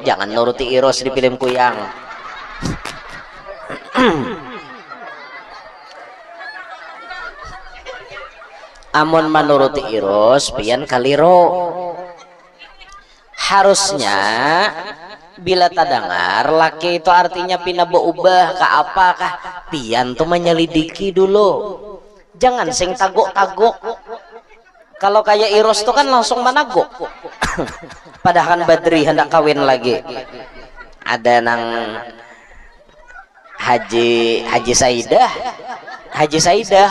jangan nuruti Iros di film kuyang. Amun menuruti Iros pian kaliro. Harusnya bila tadangar laki itu artinya pina berubah ke apakah pian tuh menyelidiki dulu, jangan sing taguk-taguk. Kalau kayak Iros tuh kan langsung menaguk. Padahal Badri hendak kawin lagi, ada nang Haji Saidah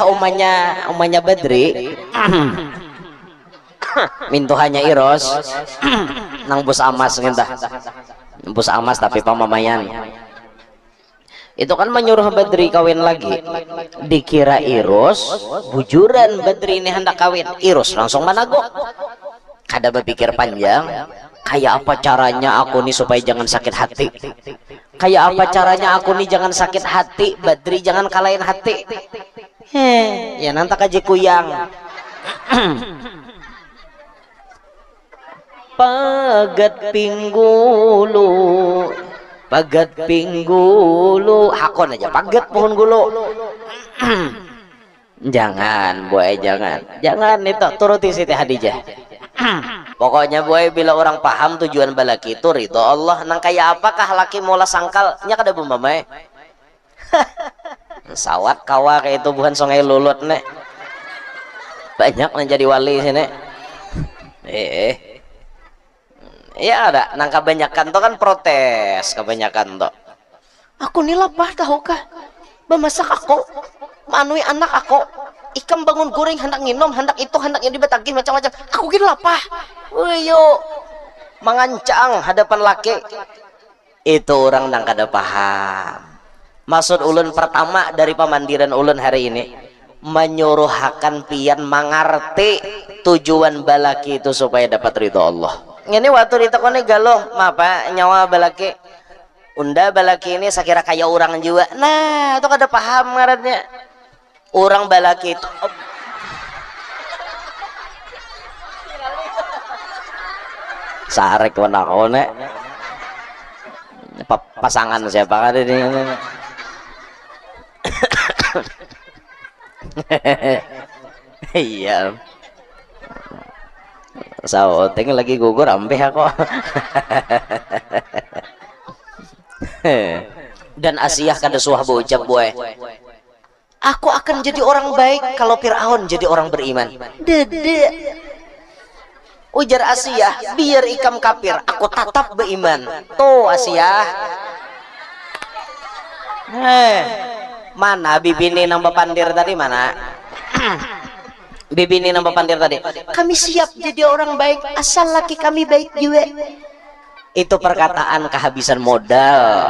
omanya Badri mintuhannya Iros nang bos amas ngentah bos amas tapi pamamayan itu kan menyuruh Badri kawin lagi. Dikira Iros bujuran Badri ini hendak kawin, Iros langsung menaguk. Kada berpikir panjang, kayak apa caranya aku nih supaya jangan sakit hati, kayak apa caranya aku nih jangan sakit hati, Badri jangan kalahin hati. Ya nanti kaji kuyang. Pagat pinggulu hakon aja pagat pohon gulu. Jangan boy, jangan itu turuti Siti Hadijah. Pokoknya boy, bila orang paham tujuan balaki itu ridho Allah, nang kayak apakah laki mula sangkal nya kada bumamai. Sawat kawa kayak itu bukan songai lulut nek banyak yang jadi wali sini. Ya ada nang kebanyakan tuh kan protes, kebanyakan tuh aku nih lapar tahu kah memasak aku manui anak aku ikam bangun goreng hendak nginom hendak itu hendak yang dibatagih macam-macam aku gini lapar. Yo mengancang hadapan laki itu orang nang kada paham. Maksud ulun pertama dari pemandiran ulun hari ini menyuruhakan pian mengerti tujuan balaki itu supaya dapat ridho Allah. Ini waktu ditekoni galuh apa nyawa balaki unda balaki ini sakira kayak orang juga. Nah itu kada paham ngarannya orang balaki itu sarek wanakone pasangan siapa kan ini. Iya saoteng lagi gugur ampe aku. Dan Asiyah kada suah berucap boy, aku akan jadi orang baik kalau Fir'aun jadi orang beriman. Dede ujar Asiyah, biar ikam kafir aku tetap beriman. Tuh Asiyah mana bibini nambah pandir tadi mana? Bibi ini nambah pandir tadi, kami siap jadi orang baik asal laki kami baik juga. Itu perkataan kehabisan modal.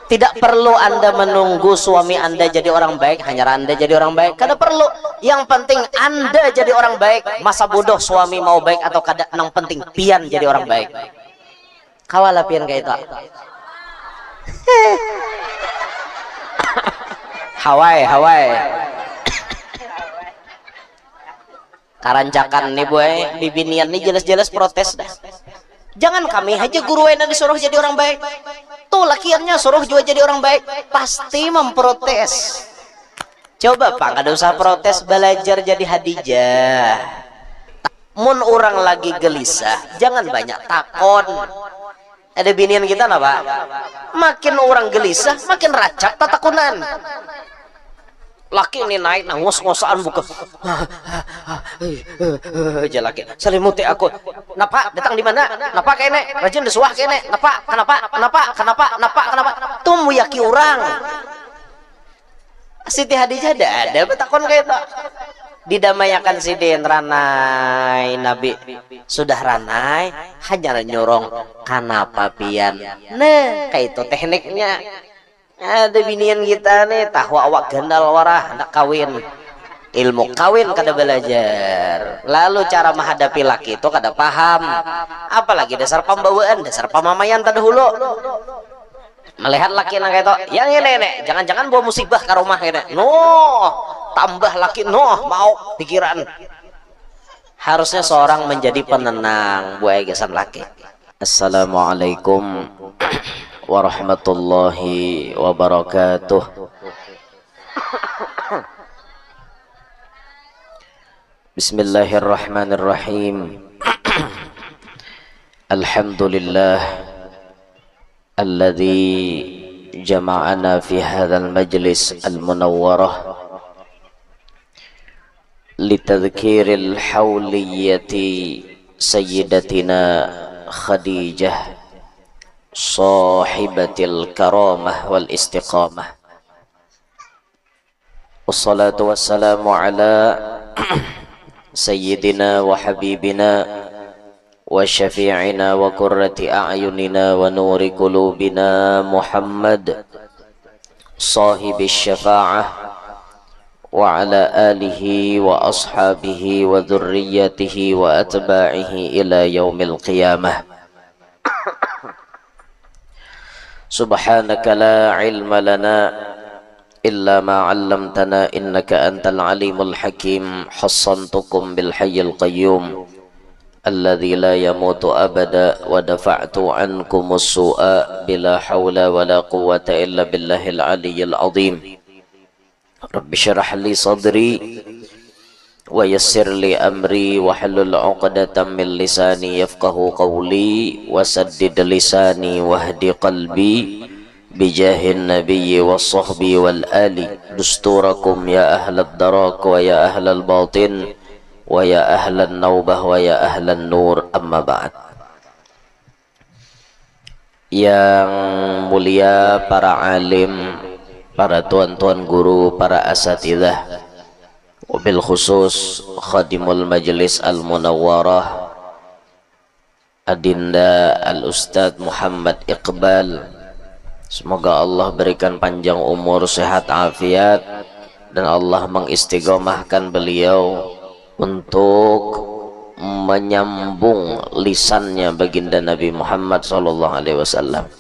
Tidak perlu anda menunggu suami anda jadi orang baik hanya anda jadi orang baik, kada perlu. Yang penting anda jadi orang baik. Masa bodoh suami mau baik atau kada, yang penting pian jadi orang baik. Kawala pian kayak itu. Hawaii karancakan nih boy, bibinian nih jelas-jelas protes dah. Jangan kami aja guru enak disuruh jadi orang baik, tuh lakiannya suruh juga jadi orang baik, pasti memprotes. Coba pak, kada usah protes, belajar jadi Hadijah. Mun orang lagi gelisah, jangan banyak takon. Ada binian kita nah pak, makin orang gelisah, makin racak tatakunan. Laki ini naik nah ngos-ngosan buka aja laki selimuti aku napa datang di mana napa kene rajin desuah kene napa kenapa tuh yaki orang. Siti Hadijah ada betakon kayak itu didamayakan si den ranai Nabi sudah ranai hanya nyorong kanapa pian. Nah kayak itu tekniknya. Ada binian kita nih tahu awak gandal warah hendak kawin, ilmu kawin kada belajar, lalu cara menghadapi laki itu kada paham, apalagi dasar pembawaan, dasar pamamayan terdahulu. Melihat laki nang itu yang ini jangan-jangan bawa musibah ke rumah ini, tambah laki mau pikiran. Harusnya seorang menjadi penenang buat gesan laki. Assalamualaikum warahmatullahi wabarakatuh. Bismillahirrahmanirrahim. Alhamdulillah alladzi jama'ana fi hadzal majlis al-munawwarah litadhkiril hawliyyati sayyidatina Khadijah sahibatil karamah wal istiqamah. Wassalatu wassalamu ala sayyidina wa habibina wa syafi'ina wa qurrati a'yunina wa nuri qulubina Muhammad sahibis syafa'ah wa ala alihi wa ashabihi wa dhurriyyatihi wa atba'ihi ila yaumil qiyamah. Subhanaka la ilma lana illa ma 'allamtana innaka antal alimul hakim. Hassantukum bil hayyil qayyum alladzi la yamutu abada wa dafa'tu ankumus su'a bila hawla wa la quwwata illa billahil aliyyil azim. Rabbi syrah li sadri wa yassir li amri wa halul 'uqdatam min lisani yafqahu qawli wa saddid lisani wahdi qalbi bijahin nabiyyi was sahbi wal ali. Dusturakum ya ahlad darak wa ya ahlal batin wa ya ahlan naubah wa ya ahlan nur, amma ba'd. Yang mulia para alim, para tuan-tuan guru, para asatidzah, wabil khusus khadimul majlis al-munawwarah Adinda al-Ustadz Muhammad Iqbal, semoga Allah berikan panjang umur, sehat afiat, dan Allah mengistiqomahkan beliau untuk menyambung lisannya baginda Nabi Muhammad SAW,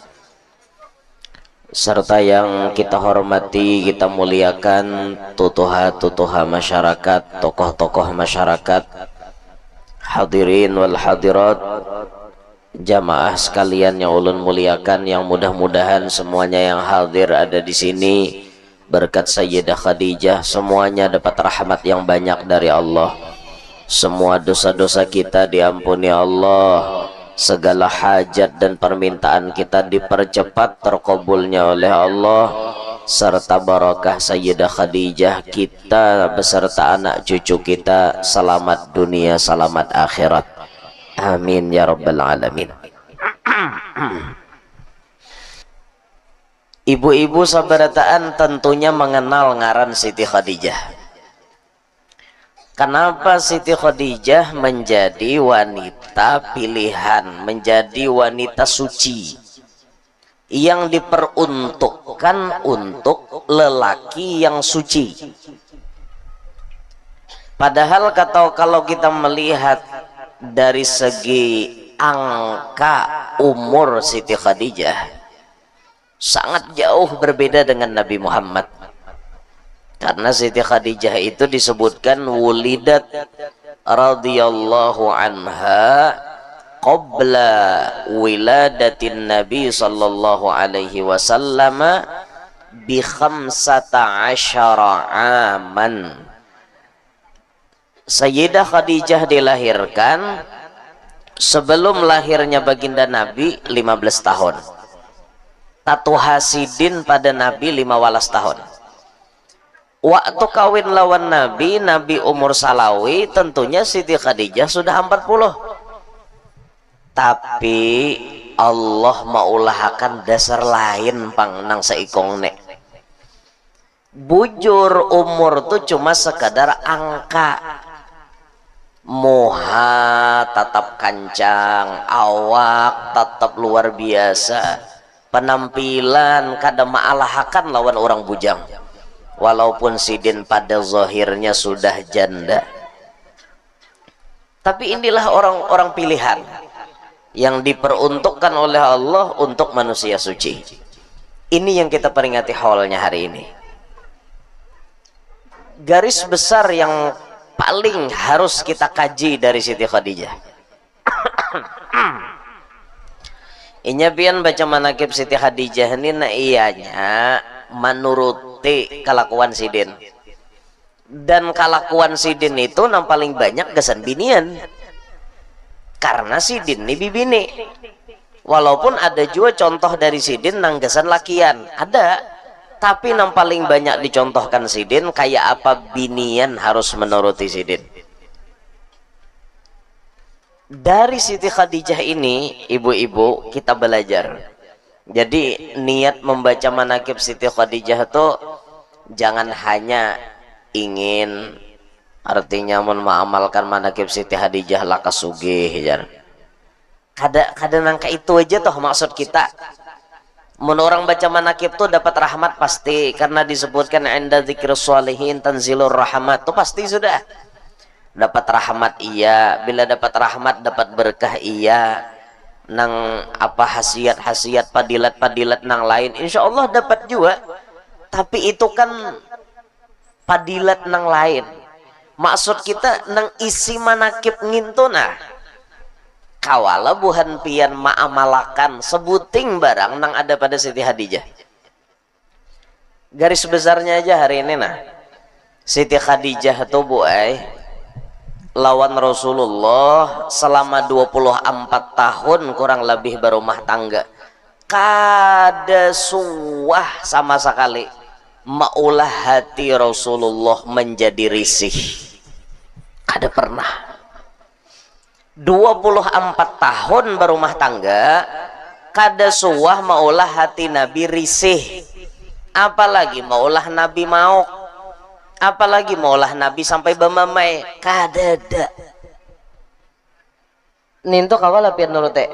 serta yang kita hormati, kita muliakan tutuha-tutuha masyarakat, tokoh-tokoh masyarakat, hadirin wal hadirat, jamaah sekalian yang ulun muliakan, yang mudah-mudahan semuanya yang hadir ada di sini berkat Sayyidah Khadijah semuanya dapat rahmat yang banyak dari Allah. Semua dosa-dosa kita diampuni Allah, segala hajat dan permintaan kita dipercepat terkabulnya oleh Allah, serta barakah Sayyidah Khadijah kita beserta anak cucu kita selamat dunia selamat akhirat, amin ya rabbal alamin. Ibu-ibu sabarataan tentunya mengenal ngaran Siti Khadijah. Kenapa Siti Khadijah menjadi wanita pilihan, menjadi wanita suci yang diperuntukkan untuk lelaki yang suci? Padahal kalau kita melihat dari segi angka umur Siti Khadijah sangat jauh berbeda dengan Nabi Muhammad. Karena Siti Khadijah itu disebutkan wulidat radhiyallahu anha qabla wiladatin Nabi sallallahu alaihi wasallam bi 15 aman. Sayyidah Khadijah dilahirkan sebelum lahirnya baginda Nabi 15 tahun. Tatu hasidin pada Nabi 15 tahun. Waktu kawin lawan Nabi, Nabi umur salawi, tentunya Siti Khadijah sudah 40. Tapi Allah maulahakan dasar lain pangnang seikong nek. Bujur umur tuh cuma sekadar angka. Moha tatap kancang, awak tatap luar biasa, penampilan kada maalahakan lawan orang bujang. Walaupun sidin pada zahirnya sudah janda, tapi inilah orang-orang pilihan yang diperuntukkan oleh Allah untuk manusia suci. Ini yang kita peringati haulnya hari ini. Garis besar yang paling harus kita kaji dari Siti Khadijah. Inya pian baca manakib Siti Khadijah ini na iyanya menuruti kelakuan sidin. Dan kelakuan sidin itu yang paling banyak gesan binian. Karena sidin ini bibini. Walaupun ada juga contoh dari sidin nang gesan lakian, ada. Tapi yang paling banyak dicontohkan sidin kayak apa binian harus menuruti sidin. Dari Siti Khadijah ini, ibu-ibu, kita belajar. Jadi niat membaca manakib Siti Khadijah itu jangan hanya ingin, artinya mengamalkan manakib Siti Khadijah laka sugih. Kada nangka itu aja toh maksud kita. Mun orang baca manakib tuh dapat rahmat pasti, karena disebutkan inda dzikri sholihin tanzilur rahmat, tuh pasti sudah. Dapat rahmat iya, bila dapat rahmat dapat berkah iya, nang apa hasiat padilat nang lain insya Allah dapat juga. Tapi itu kan padilat nang lain, maksud kita nang isi manakib ngintuna kawala buhan pian ma'amalakan sebuting barang nang ada pada Siti Khadijah. Garis besarnya aja hari ini nah, Siti Khadijah tuh lawan Rasulullah selama 24 tahun kurang lebih berumah tangga, kada suah sama sekali maulah hati Rasulullah menjadi risih, kada pernah. 24 tahun berumah tangga kada suah maulah hati Nabi risih, apalagi maulah Nabi mau, apalagi maulah Nabi sampai bamamai, kadada. Ninto kawala pian nurute.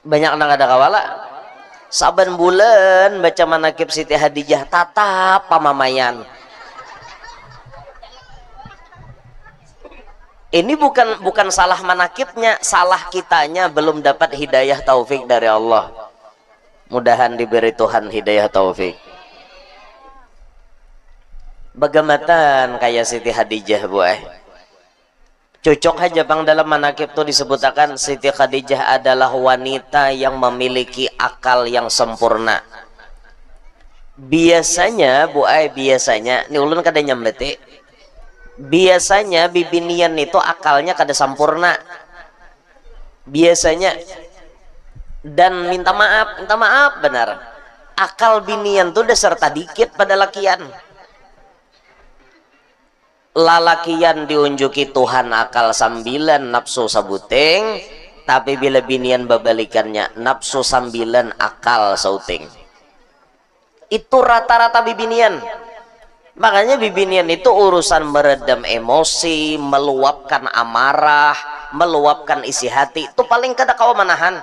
Banyak nang ada kawala. Saban bulan baca manakib Siti Khadijah tatap pamamayan. Ini bukan salah manakibnya, salah kitanya belum dapat hidayah taufik dari Allah. Mudahan diberi Tuhan hidayah taufik. Bagamatan kayak Siti Khadijah cocok aja bang dalam manakib tuh disebutkan Siti Khadijah adalah wanita yang memiliki akal yang sempurna. Biasanya biasanya ini ulun kada nyambete, biasanya bibinian itu akalnya kada sempurna biasanya. Dan minta maaf benar, akal binian tuh serta dikit pada lakian. Lalakian diunjuki Tuhan akal 9 nafsu sabuting, tapi bila binian babalikannya nafsu 9 akal sauting. Itu rata-rata bibinian. Makanya bibinian itu urusan meredam emosi, meluapkan amarah, meluapkan isi hati, itu paling kada kawa manahan.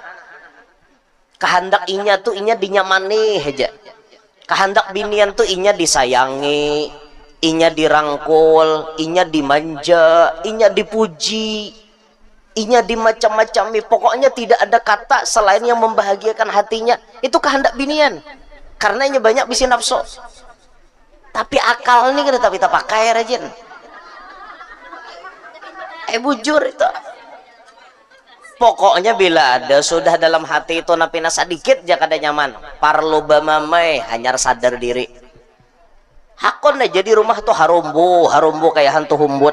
Kehendak inya tuh inya dinyamani aja. Kehendak binian tuh inya disayangi, inya dirangkul, inya dimanja, inya dipuji, inya dimacam-macami. Pokoknya tidak ada kata selain yang membahagiakan hatinya. Itu kehendak binian. Karena inya banyak bisi nafsu. Tapi akal ini kan tapi tak pakai rajin. Bujur itu. Pokoknya bila ada sudah dalam hati itu napina sedikit ja kada nyaman, parlo bamamai hanyar sadar diri. Hakon aja di rumah tuh harumbu kayak hantu humbut.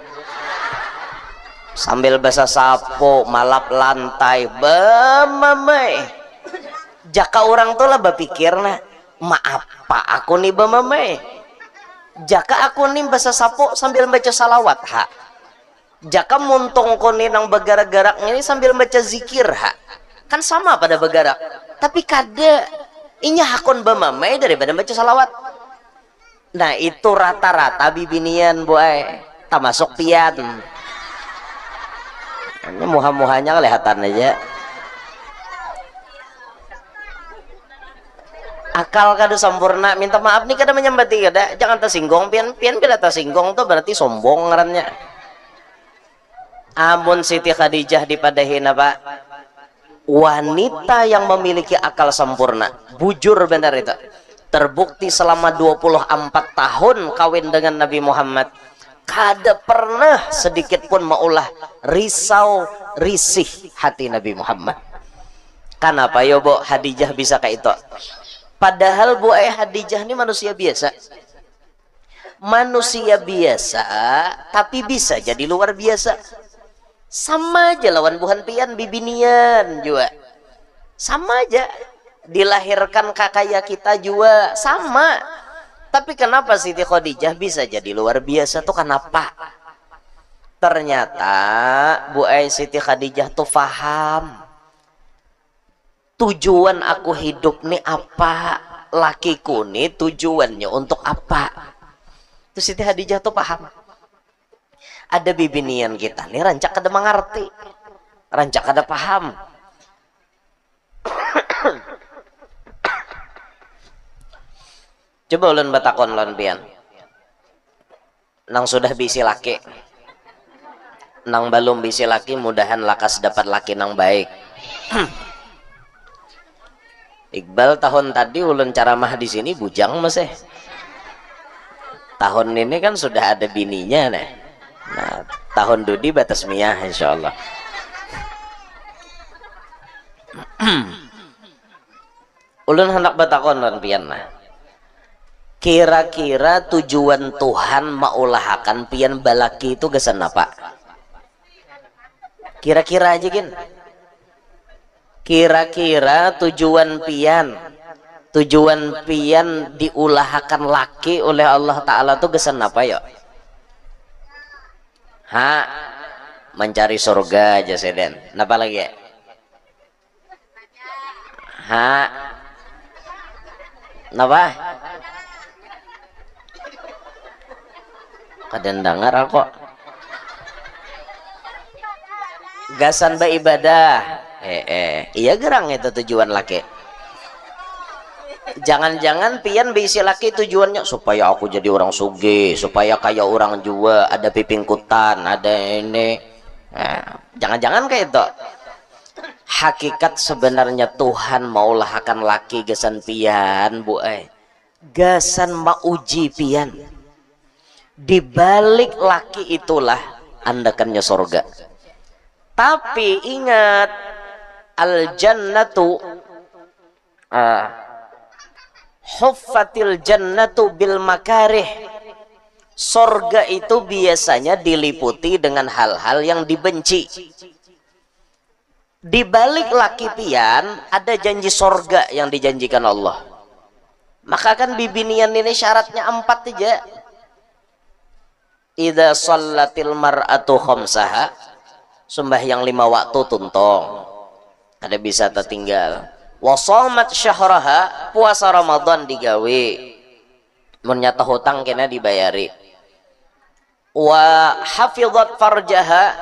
Sambil basah sapo, malap lantai, bamamai. Jaka orang tuh lah bapikirna, maaf pak aku nih bamamai. Jaka aku nih basah sapo sambil baca salawat ha. Jaka muntong koni nang bergerak-gerak ini sambil baca zikir ha. Kan sama pada bergerak. Tapi kada inya hakon bamamai daripada baca salawat. Nah itu rata-rata bibinian tak masuk pian. Ini muha-muhanya kelihatan aja. Akal kada sempurna, minta maaf nih kada menyambati kada. Jangan tersinggung pian bila tersinggung tuh berarti sombong ngarannya. Amun Siti Khadijah dipadahin apa? Wanita yang memiliki akal sempurna. Bujur benar itu. Terbukti selama 24 tahun kawin dengan Nabi Muhammad. kada pernah sedikit pun maulah risau risih hati Nabi Muhammad. Kenapa yo Bu Khadijah bisa kayak itu? Padahal Bu Khadijah ini manusia biasa. Manusia biasa tapi bisa jadi luar biasa. Sama aja lawan buhan pian bibinian juga. Sama aja. Dilahirkan kakaya kita juga sama. Tapi kenapa Siti Khadijah bisa jadi luar biasa tuh kenapa? Ternyata Bu Siti Khadijah tuh paham tujuan aku hidup nih apa, lakiku nih tujuannya untuk apa. Terus Siti Khadijah tuh paham. Ada bibinian kita nih rancak kada mengerti, rancak kada paham. Coba ulun batakon lon pian. Nang sudah bisi laki, nang belum bisi laki, mudahan lakas dapat laki nang baik. Iqbal tahun tadi ulun ceramah di sini bujang masih. Tahun ini kan sudah ada bininya nih. Nah, tahun Dudi batas miyah insyaallah. Ulun hendak batakon lon pian nah. Kira-kira tujuan Tuhan maulahakan pian balaki itu gesan apa? Kira-kira aja gin. Kira-kira tujuan pian diulahakan laki oleh Allah Ta'ala tuh gesan apa yuk? Mencari surga aja seden. Napa lagi ya? Napa? Kadang dengar kok. Gasan beribadah. Iya gerang itu tujuan laki. Jangan-jangan pian bisi laki tujuannya supaya aku jadi orang sugih, supaya kayak orang juga, ada pipingkutan, ada ini. Jangan-jangan kayak itu. Hakikat sebenarnya Tuhan maulahakan laki gasan pian Bu gasan mauji pian. Di balik laki itulah andakannya surga. Tapi ingat, al jannatu huffatil jannatu bil makarih. Surga itu biasanya diliputi dengan hal-hal yang dibenci. Di balik laki pian ada janji surga yang dijanjikan Allah. Maka kan bibinian ini syaratnya 4 aja. Idza shallatil mar'atu khamsaha, sembahyang 5 waktu tuntong, ada bisa tertinggal. Wa shamat syahraha, puasa Ramadan digawe, menyata hutang kena dibayari. Wa hafizat farjaha,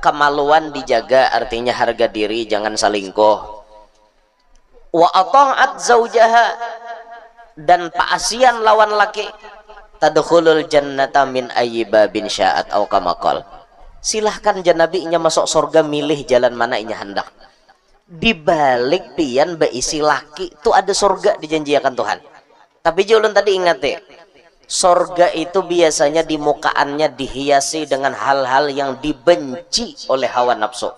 kemaluan dijaga, artinya harga diri jangan selingkuh. Wa ata'at zaujaha, dan paasian lawan laki. Tadkhulul jannata min ayyi babin sya'at au kama qol. Silahkan janabinya masuk surga, milih jalan mana inya hendak. Di balik pian beisi laki itu ada surga dijanjikan Tuhan. Tapi julun tadi ingat ya, surga itu biasanya di mukaannya dihiasi dengan hal-hal yang dibenci oleh hawa nafsu.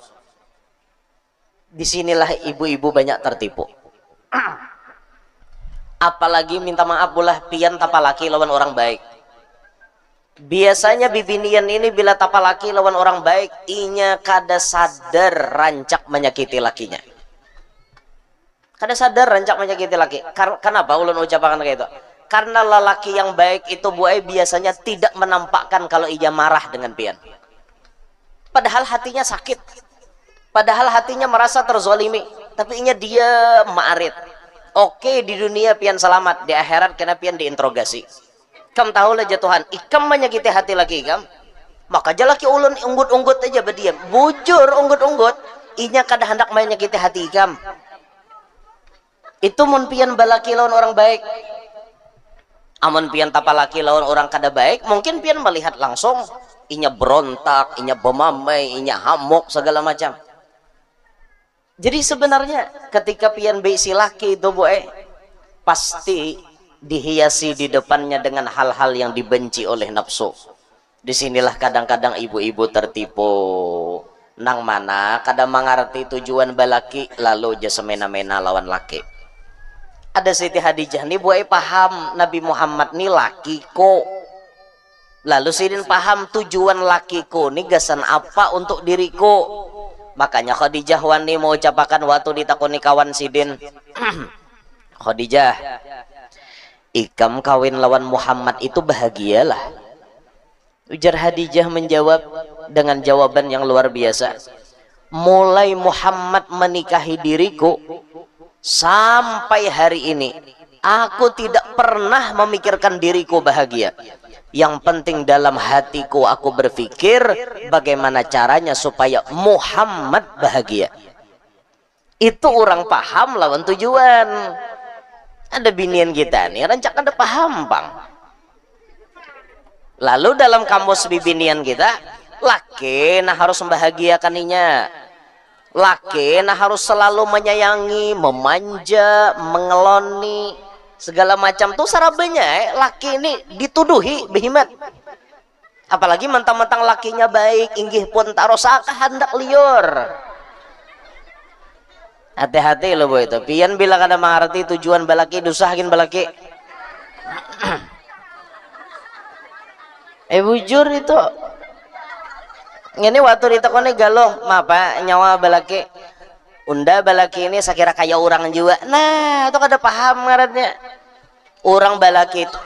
Disinilah ibu-ibu banyak tertipu. Apalagi minta maaf bulah pian tapalaki lawan orang baik. Biasanya bibinian ini bila tapalaki lawan orang baik, inya kada sadar rancak menyakiti lakinya. Kada sadar rancak menyakiti laki. Kenapa ulun ucapakan kayak itu? Karena lelaki yang baik itu biasanya tidak menampakkan kalau ia marah dengan pian. Padahal hatinya sakit. Padahal hatinya merasa terzolimi. Tapi inya dia maarit. Oke, di dunia pian selamat, di akhirat kena pian diinterogasi. Kam tahu lah Tuhan, ikam menyakiti hati lagi kam. Maka jalaki ulun unggut-unggut aja berdiam. Bujur unggut-unggut, inya kada hendak menyakiti hati ikam. Itu mun pian balaki lawan orang baik. Amun pian tapalaki lawan orang kada baik, mungkin pian melihat langsung inya berontak, inya bemamai, inya hamuk segala macam. Jadi sebenarnya ketika pian beisi laki itu pasti dihiasi di depannya dengan hal-hal yang dibenci oleh nafsu. Disinilah kadang-kadang ibu-ibu tertipu. Nang mana kadang mengerti tujuan balaki lalu aja semena-mena lawan laki. Ada Siti Hadijah nih buai paham Nabi Muhammad nih lakiku. Lalu Sidin paham tujuan lakiku nih gasan apa untuk diriku. Makanya Khadijah wani mau ucapakan waktu ditakoni kawan Sidin. Khadijah, ikam kawin lawan Muhammad itu bahagialah. Ujar Hadijah menjawab dengan jawaban yang luar biasa. Mulai Muhammad menikahi diriku sampai hari ini, aku tidak pernah memikirkan diriku bahagia. Yang penting dalam hatiku aku berpikir bagaimana caranya supaya Muhammad bahagia. Itu orang paham lawan tujuan. Ada binian kita nih, rancak ada paham bang. Lalu dalam kamus bibinian kita, laki nah harus membahagiakaninya. Laki nah harus selalu menyayangi, memanja, mengeloni, segala macam tuh sarabanya. Laki ini dituduhi behimat. Apalagi mentang-mentang lakinya baik, inggih pun tarosaka hendak liur. Hati-hati loh boy itu. Pian bila kada mengerti tujuan balaki, dusahin balaki. Bujur itu ini waktu ditakoni galuh mapa nyawa balaki unda balaki ini saya kira kayak orang juga. Nah itu kada paham ngarannya orang balaki itu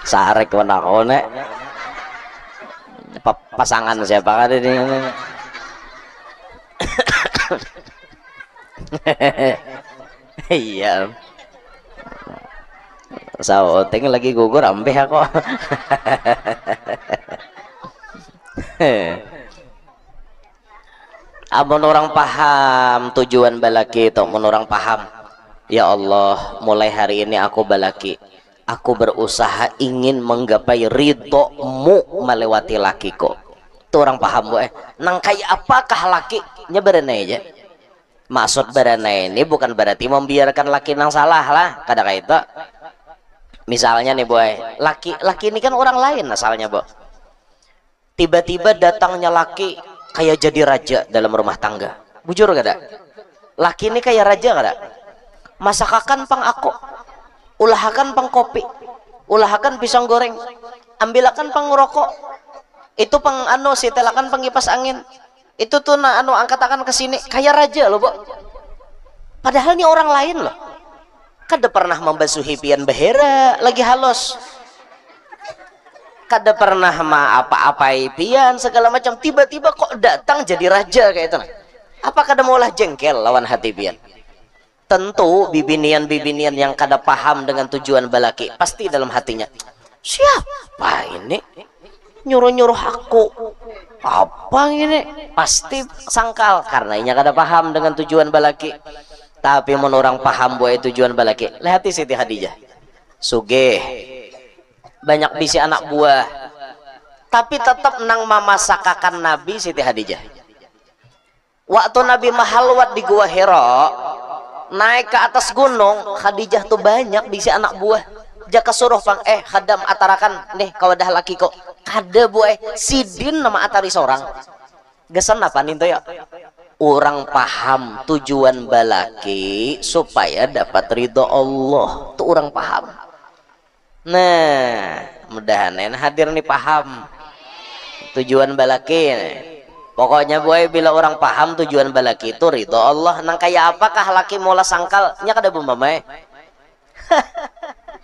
sarek wanakone pasangan siapa kan ini. Iya Saoteng lagi gugur ambeh aku. Amun orang paham tujuan balaki itu, mun orang paham, ya Allah, mulai hari ini aku balaki, aku berusaha ingin menggapai ridhomu melewati lakiku. Itu orang paham bu. Nang kayak apakah laki nyebarana aja. Maksud barana ini bukan berarti membiarkan laki nang salah lah, kadang kayak itu. Misalnya nih boy, laki ini kan orang lain asalnya boy. Tiba-tiba datangnya laki kayak jadi raja dalam rumah tangga. Bujur gak ada? Laki ini kayak raja gak ada? Masakakan pang aku, ulahakan pang kopi, ulahakan pisang goreng, ambilakan pang rokok, itu pang anu sitelakan pang kipas angin, itu tuh na anu angkatakan ke sini kayak raja loh boy. Padahal ini orang lain loh. Kada pernah membasuhi pian behera lagi halus, kada pernah apa-apai pian segala macam, tiba-tiba kok datang jadi raja kayak itu. Apa kada maulah jengkel lawan hati pian? Tentu bibinian-bibinian yang kada paham dengan tujuan balaki pasti dalam hatinya, siapa ini nyuruh-nyuruh aku apa ini, pasti sangkal karena inya kada paham dengan tujuan balaki. Tapi mun orang paham buat tujuan balaki, lihat Siti Hadijah sugih banyak bisi anak buah tapi tetap nang mamasakakan Nabi. Siti Hadijah waktu Nabi mahalwat di Gua Hira naik ke atas gunung, Khadijah tuh banyak bisi anak buah. Jaka suruh pang khadam atarakan nih kawadah laki kok kada buah Sidin nama atari seorang gesan apa nih ya. Orang paham tujuan balaki supaya dapat ridho Allah, tuh orang paham. Nah mudahan hadir nih paham tujuan balaki. Pokoknya boy bila orang paham tujuan balaki itu ridho Allah. Nang kayak apakah laki mula sangkal nya kada bumbamai.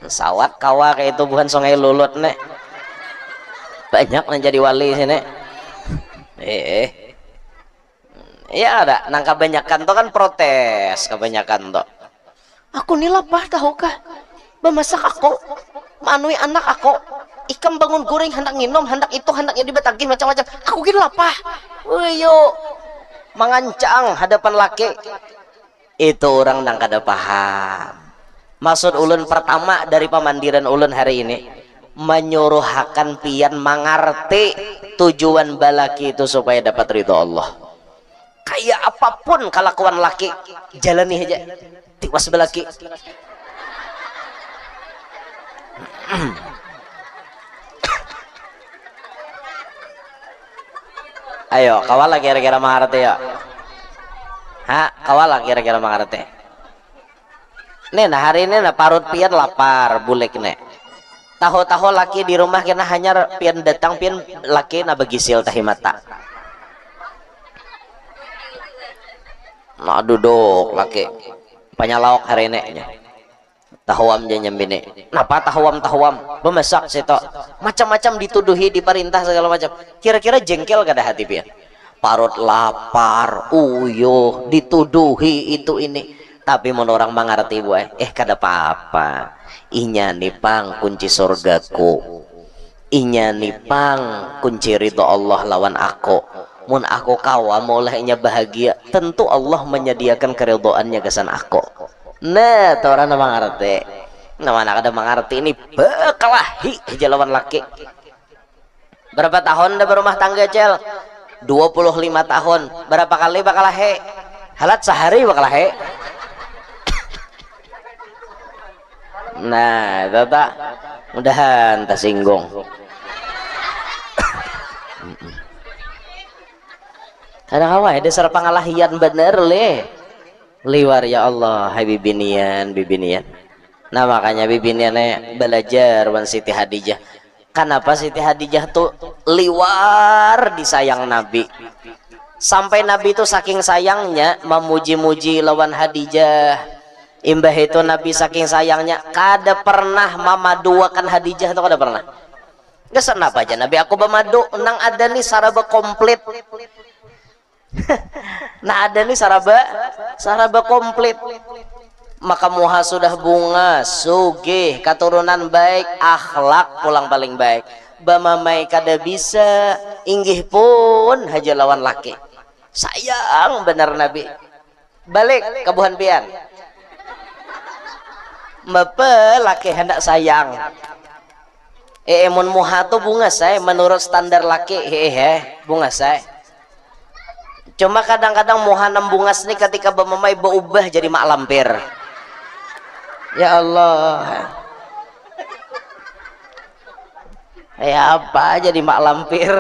Sawat kawa kayak itu bukan sungai lulut nek banyak nang jadi wali sini. Ya ada nang kebanyakan tuh kan protes, kebanyakan tuh aku nih lapar tahu kah bemasak aku manui anak aku ikam bangun goreng hendak nginom hendak itu hendaknya dibatagi macam-macam aku gini lapar yo mengancang hadapan laki. Itu orang nang kada paham. Maksud ulun pertama dari pemandiran ulun hari ini menyuruhakan pian mengerti tujuan balaki itu supaya dapat ridho Allah. Kayak apapun kelakuan laki jalani aja tiwas balaki. Ayo kawala kira-kira mangarti ya. Ha, kawala kira-kira mangarti. Nih nah hari ini nah parut pian lapar bulek nih. Tahu-tahu laki di rumah kena hanya pian datang pian laki na begisil tahimata. Nah duduk laki panyalaok hari ini tahuam janya bini napa tahuam memasak situ macam-macam dituduhi diperintah segala macam kira-kira jengkel kada hati pian parut lapar uyuh dituduhi itu ini tapi mun orang mengerti buah kada apa-apa inya nipang kunci surgaku inya nipang kunci ridho Allah lawan aku mun aku kawa mulainya bahagia tentu Allah menyediakan keridhoannya kesan aku. Nah orang nama ngerti nama anak ada mengerti ini bekalahi jalawan laki berapa tahun dah berumah tangga cel 25 tahun berapa kali bakalahe halat sehari bakalahe nah itu tak mudahan tersinggung kadang awal dasar pengalahian bener liwar ya Allah hai bibinian nah makanya bibiniannya belajar wan Siti Hadijah kenapa Siti Hadijah tuh liwar disayang Nabi sampai Nabi itu saking sayangnya memuji-muji lawan Hadijah imbah itu Nabi saking sayangnya kada pernah memaduakan Hadijah atau kada pernah nggak senapa aja Nabi aku memadu nang ada nih saraba komplit nah ada nih saraba komplit maka muha sudah bunga sugih katurunan baik akhlak pulang paling baik bamamai kada bisa inggih pun haja lawan laki sayang benar Nabi balik kebuhan pian mapa laki hendak sayang mun muha tuh bunga saya menurut standar laki bunga saya cuma kadang-kadang muhanam bungas nih ketika bamamai berubah jadi mak lampir ya Allah ya apa jadi mak lampir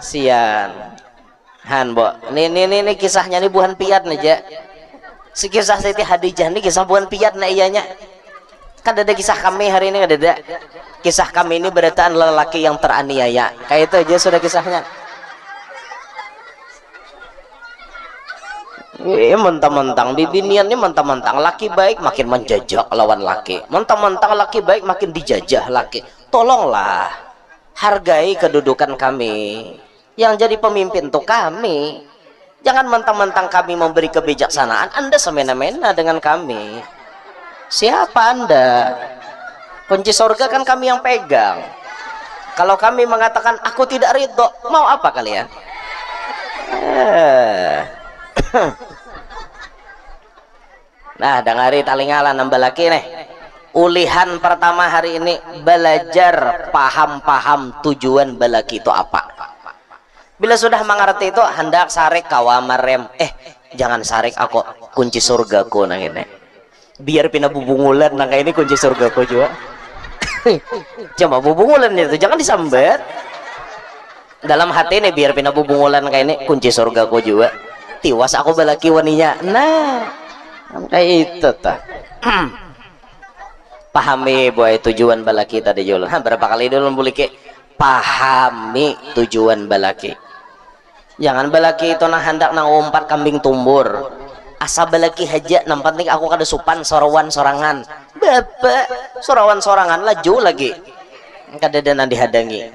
sian han bo ini kisahnya nih buhan piat aja si kisah Siti Hadijah nih kisah buhan piat nah iyanya kan ada kisah kami hari ini ada kisah kami ini beritaan lelaki yang teraniaya kayak itu aja sudah kisahnya. Mentang-mentang bibiniannya mentang-mentang laki baik makin menjajah lawan laki mentang-mentang laki baik makin dijajah laki tolonglah hargai kedudukan kami yang jadi pemimpin tuh kami jangan mentang-mentang kami memberi kebijaksanaan Anda semena-mena dengan kami siapa Anda kunci surga kan kami yang pegang kalau kami mengatakan aku tidak ridho mau apa kalian nah dengari talingalan nambah lagi nih ulihan pertama hari ini belajar paham tujuan balaki itu apa bila sudah mengerti itu hendak sarek kawamarem jangan sarek aku kunci surgaku nang ini biar pindah bubungulan nang ini kunci surgaku juga cuma bubungulan itu jangan disambat dalam hati nih biar pindah bubungulan kayak ini kunci surgaku juga tiwas aku balaki waninya nah kayak itu tak pahami bahwa tujuan balaki tadi jualan berapa kali dulu boleh ke pahami tujuan balaki jangan balaki itu nah hendak nang umpat kambing tumbur asa balaki haja nang penting aku kada supan sorawan sorangan bapak sorawan sorangan laju lagi kada dana dihadangi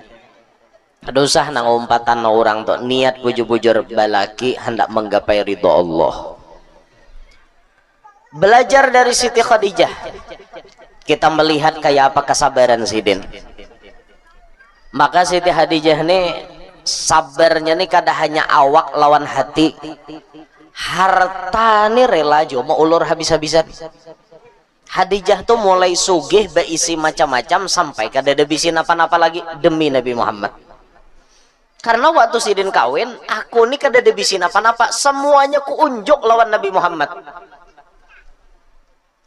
kada usah nang umpatan na orang tuh niat bujur-bujur balaki hendak menggapai ridho Allah. Belajar dari Siti Khadijah kita melihat kayak apa kesabaran Sidin maka Siti Khadijah nih sabarnya nih kada hanya awak lawan hati harta nih rela jo mau ulur habis-habisan Khadijah tuh mulai sugih berisi macam-macam sampai kada ada bisin apa-apa lagi demi Nabi Muhammad karena waktu Sidin kawin aku nih kada ada bisin apa-apa semuanya ku unjuk lawan Nabi Muhammad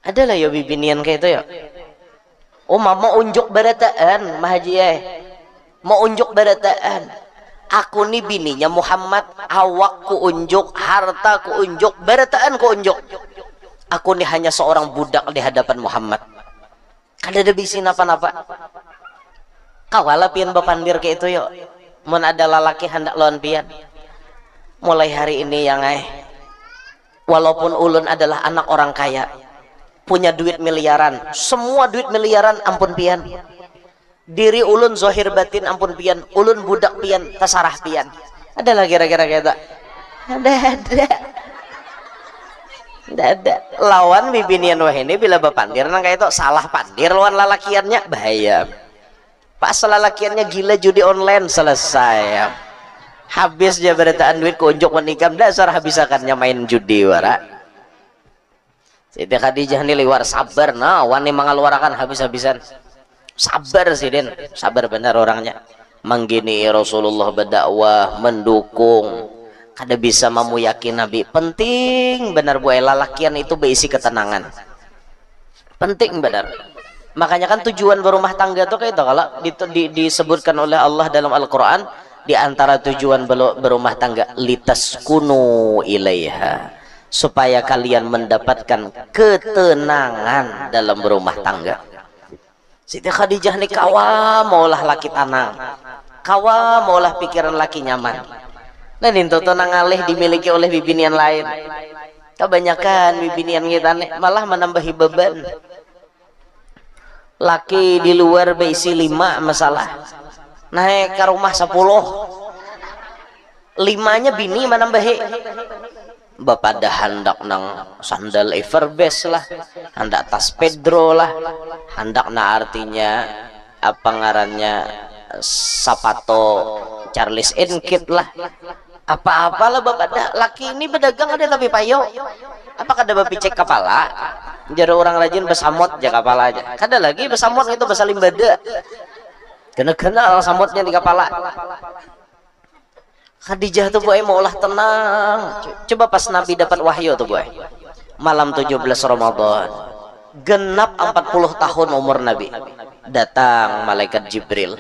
adalah ya bibinian kayak itu ya mau unjuk barataan mah haji mau unjuk barataan. Aku nih bininya Muhammad, awak ku unjuk, harta ku unjuk, barataan ku unjuk. Aku nih hanya seorang budak di hadapan Muhammad. Kada ada bisi napa-napa. Kawala pian bapandir ke itu yuk. Mun ada lalaki hendak lawan pian. Mulai hari ini yang walaupun ulun adalah anak orang kaya, punya duit miliaran, semua duit miliaran ampun pian. Diri ulun zohir batin ampun pian, ulun budak pian, tasarah pian. Ada lagi kira-kira kita? Ada. Lawan bibinian wah ini bila bapandir nang kayak itu salah pandir lawan lalakiannya bahaya. Pas lalakiannya gila judi online selesai. Habis dia berataan duit kunjuk menikam dasar habisakannya main judi wara. Siti Khadijah ini liwar sabar nah wani mangaluarakan habis-habisan. Sabar sih Den, sabar benar orangnya. Menggini Rasulullah berdakwah, mendukung, kada bisa memuyaki Nabi. Penting benar bu lalakian itu berisi ketenangan. Penting benar. Makanya kan tujuan berumah tangga tuh kayak itu kalau disebutkan oleh Allah dalam Al-Quran, di antara tujuan berumah tangga litaskunu ilaiha, supaya kalian mendapatkan ketenangan dalam berumah tangga. Siti Khadijah nih kawa maulah laki tanang, kawa maulah pikiran laki nyaman. Nah itu tenang alih dimiliki oleh bibinian lain. Kebanyakan bibinian kita nih malah menambahi beban. Laki di luar berisi 5 masalah, naik ke rumah 10, 5-nya bini menambahi. Bapak dah hendak nang sandal Everbest lah, hendak tas Pedro lah, hendak na artinya apa ngarannya sapato Charles and Kit lah, apa-apalah bapak dah. Laki ini berdagang ada tapi payo. Apa kada bapak cek kepala? Jadi orang rajin besamot aja kepala aja. Kada lagi besamot itu besalim bada. Kena samotnya di kepala. Khadijah tuh boy maulah tenang. Coba pas Nabi dapat wahyu tuh boy, malam 17 Ramadan, genap 40 tahun umur Nabi, datang malaikat Jibril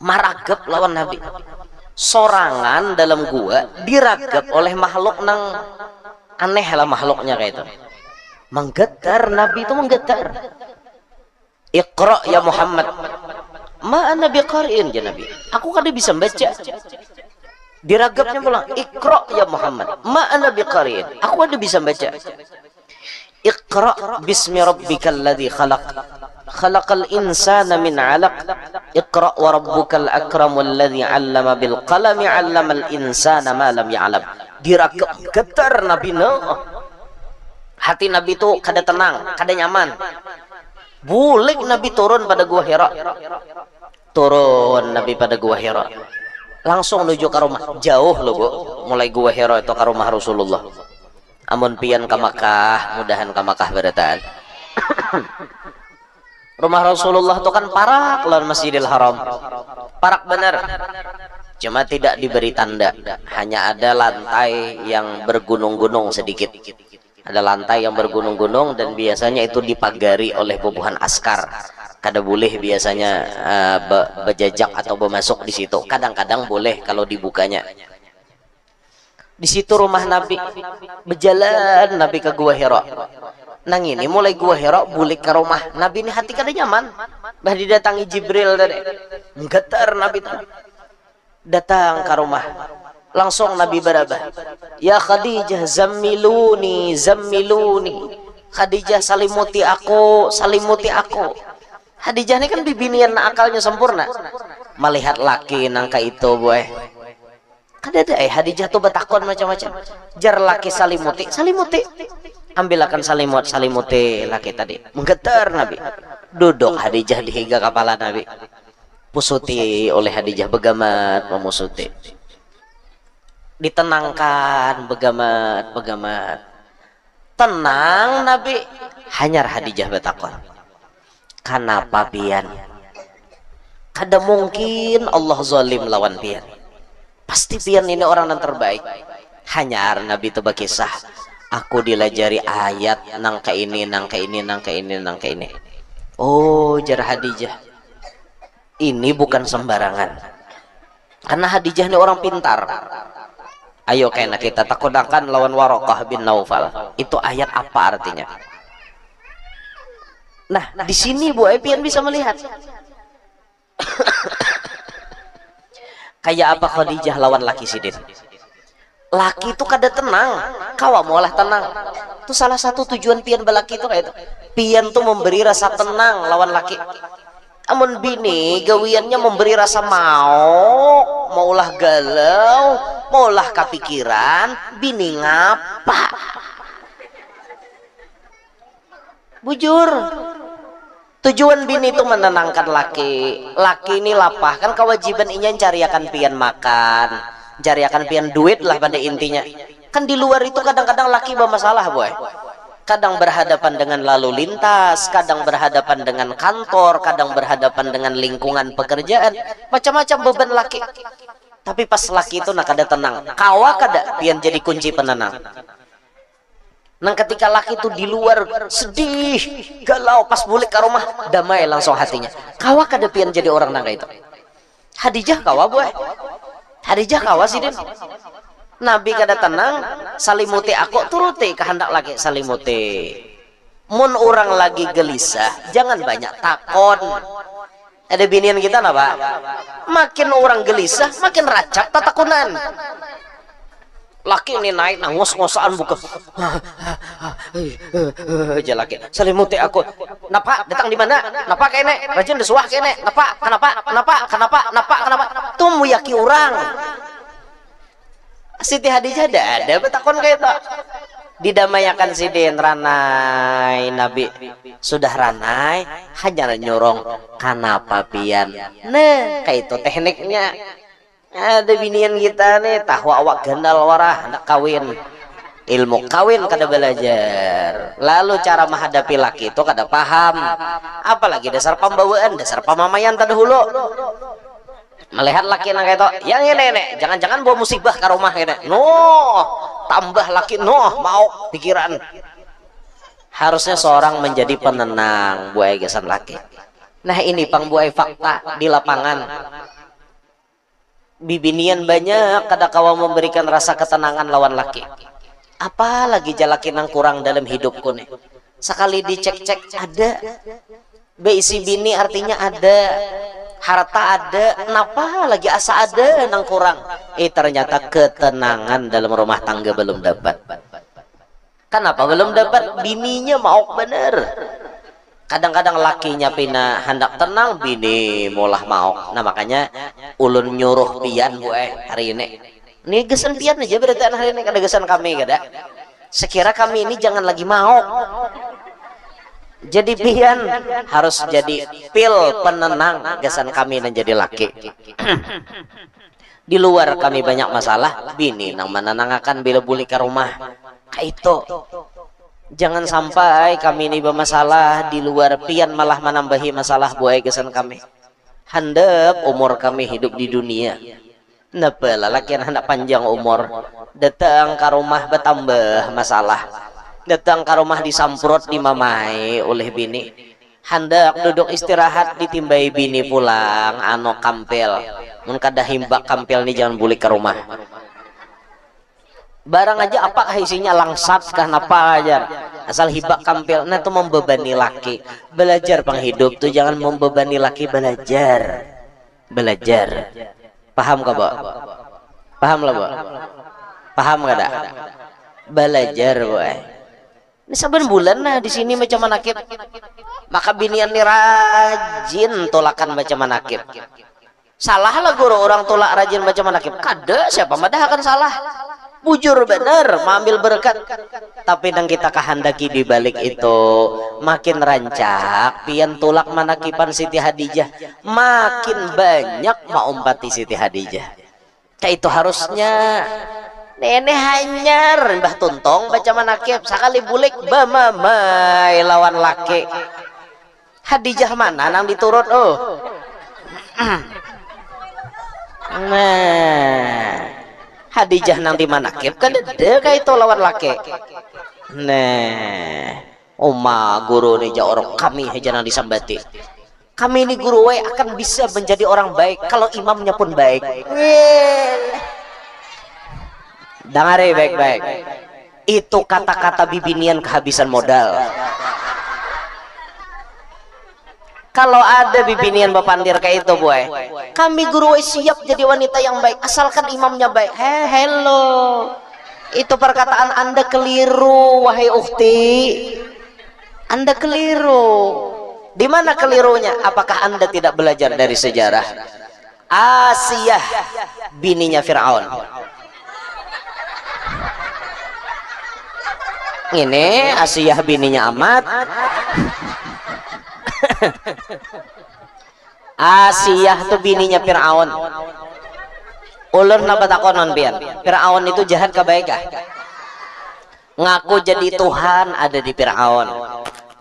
maragap lawan Nabi sorangan dalam gua, diragap oleh makhluk nang aneh lah makhluknya kayak itu, menggetar. Nabi itu menggetar. Iqra ya Muhammad, ma ana biqari'in ya Nabi, aku kada bisa baca. Diragapnya pulang, Iqra ya Muhammad, ma ana biqari'in, aku kada bisa baca. Iqra bismi rabbikal ladzi khalaq, khalaqal insana min 'alaq, Iqra wa rabbukal akramul ladzi 'allama bil qalami 'allamal insana ma lam ya'lam. Diragap getar Nabi hati Nabi itu kada tenang, kada nyaman. Bulik Nabi turun pada gua Hira. Turun Nabi pada gua Hira. Langsung menuju ke rumah. Jauh loh bu, mulai gua Hira itu ke rumah Rasulullah. Amun pian ke Makkah, mudahan ke Makkah berataan. Rumah Rasulullah itu kan parak lawan Masjidil Haram. Parak benar. Cuma tidak diberi tanda. Hanya ada lantai yang bergunung-gunung sedikit. Ada lantai yang bergunung-gunung dan biasanya itu dipagari oleh bubuhan askar. Kada boleh biasanya berjajak atau bermasuk di situ. Kadang-kadang boleh kalau dibukanya. Di situ rumah Nabi. Berjalan Nabi ke Gua Hira. Nang ini mulai Gua Hira bulik ke rumah Nabi ini hati kada nyaman. Bah didatangi Jibril tadi. Menggetar Nabi tadi. Datang ke rumah. Langsung Nabi berabah, ya Khadijah zammiluni zammiluni, Khadijah salimuti aku, salimuti aku. Khadijah ini kan bibinian akalnya sempurna, melihat laki nangka itu boy. Kada ada Khadijah tuh betakon macam-macam. Jar laki salimuti, salimuti. Ambilakan salimut, salimuti laki tadi. Menggetar Nabi. Duduk Khadijah di higa kepala Nabi. Pusuti oleh Khadijah begamat memusuti. Ditenangkan begamat tenang Nabi. Hanyar Khadijah betakon, kenapa pian? Kada mungkin Allah zalim lawan pian, pasti pian ini orang yang terbaik. Hanyar Nabi itu berkisah, aku dilajari ayat nangka ini nangka ini nangka ini nangka ini. Oh, jar Hadijah, ini bukan sembarangan, karena Hadijah ini orang pintar. Ayo kena kita takudakan lawan Waraqah bin Naufal. Itu ayat apa artinya? Nah, di sini Bu Epian bisa melihat kayak apa Khadijah lawan laki sidin. Laki itu kada tenang, kawa maulah tenang. Itu salah satu tujuan pian balaki itu kayak itu. Pian tuh memberi rasa tenang lawan laki. Amun bini gawiannya memberi rasa maulah galau, maulah kepikiran, bini ngapa? Bujur. Tujuan bini itu menenangkan laki. Laki ini lapah, kan kewajiban inya cariakan pian makan, cariakan pian duit lah pada intinya. Kan di luar itu kadang-kadang laki bermasalah, boy. Kadang berhadapan dengan lalu lintas, kadang berhadapan dengan kantor, kadang berhadapan dengan lingkungan pekerjaan, macam-macam beban laki. Tapi pas laki itu nak kada tenang, kawa kada pian jadi kunci penenang. Nang ketika laki itu di luar sedih, galau, pas balik ke rumah damai langsung hatinya. Kawa kada pian jadi orang nang itu. Hadijah kawa, boy. Hadijah kawa sih din. Nabi kada tenang, salimuti aku turuti kehendak lagi salimuti. Mun orang lagi gelisah, jangan banyak takon. Ada binian kita napa? Makin orang gelisah, makin racap tatakunan. Laki ini naik ngos-ngosan buka. Aja laki. Salimuti aku. Napa? Datang di mana? Napa kene? Rajin desuah kene. Napa? Kenapa? Tuh muyaki orang. Siti Hadijah ada betakon kayak itu. Didamayakan sidin ranai Nabi sudah ranai hanya nyorong kanapa pian. Nah, kayak itu tekniknya. Ada binian kita nih tahu awak gandal warah anak kawin. Ilmu kawin kada belajar. Lalu cara menghadapi laki itu kada paham. Apalagi dasar pembawaan, dasar pamamayan terdahulu. Melihat laki nang kayak yang ini jangan-jangan bawa musibah ke rumah ini. Tambah laki mau pikiran. Harusnya seorang menjadi penenang buai gesan laki. Nah ini pang buai fakta di lapangan. Bibinian banyak kada kawa memberikan rasa ketenangan lawan laki. Apalagi jalaki nang kurang dalam hidupku nih. Sekali dicek-cek ada. Beisi bini artinya ada. Harta ada, kenapa lagi asa ada nang kurang? Ternyata ketenangan dalam rumah tangga belum dapat. Kenapa belum dapat? Bininya mau bener. Kadang-kadang lakinya pina hendak tenang, bini mulah mau. Nah makanya ulun nyuruh pian hari ini. Ini gesan pian aja berarti hari ini kada gesan kami kada. Sekira kami ini jangan lagi mau. Jadi pian harus jadi pil penenang gesan kami dan jadi laki. Di luar kami banyak masalah, bini nang menenangkan bila balik ke rumah. Kayak itu. Jangan sampai kami ini bermasalah di luar pian malah menambahi masalah buai gesan kami. Handap umur kami hidup di dunia. Napa laki hendak panjang umur, datang ke rumah bertambah masalah. Datang ke rumah disamprot dimamai oleh bini. Hendak duduk istirahat ditimbai bini pulang ano kampel. Mun kada himbak kampel ni jangan balik ke rumah. Barang aja apa isinya langsat kah napa aja. Asal hibak kampel nah itu membebani laki. Belajar penghidup tuh jangan membebani laki, belajar. Belajar. Paham kah, Bo? Paham lah, Bo? Paham kada? Belajar, boy. Ini saban bulan nah di sini macam manakib. Maka binian ni rajin tolakan macam manakib. Salah lah guru orang tolak rajin macam manakib. Kada siapa madah akan salah. Bujur bener mengambil berkat. Tapi nang kita kehendaki di balik itu makin rancak pian tolak manakipan Siti Hadijah, makin banyak maumpati Siti Hadijah. Kayak itu harusnya nenek hanyar Mbah Tuntong baca manakib sekali bulik bamamai lawan laki. Hadijah mana nang diturut nah Hadijah nang di manakib kan ada kayak itu lawan laki. Nah Oma guru nih orang kami hejana disambati. Kami ini guru we akan bisa menjadi orang baik kalau imamnya pun baik. Dengari baik-baik. Itu kata-kata bibinian kehabisan modal. Kalau ada bibinian bapandir kayak itu boy, kami guru we siap jadi wanita yang baik asalkan imamnya baik. Hello, itu perkataan Anda keliru wahai ukhti. Anda keliru. Di mana kelirunya? Apakah Anda tidak belajar dari sejarah? Asiyah bininya Fir'aun. Ini Asiyah bininya Amat. Asiyah tuh bininya Fir'aun. Ulun napa takonon pian? Fir'aun itu jahat kebaikan. Ngaku jadi Tuhan ada di Fir'aun.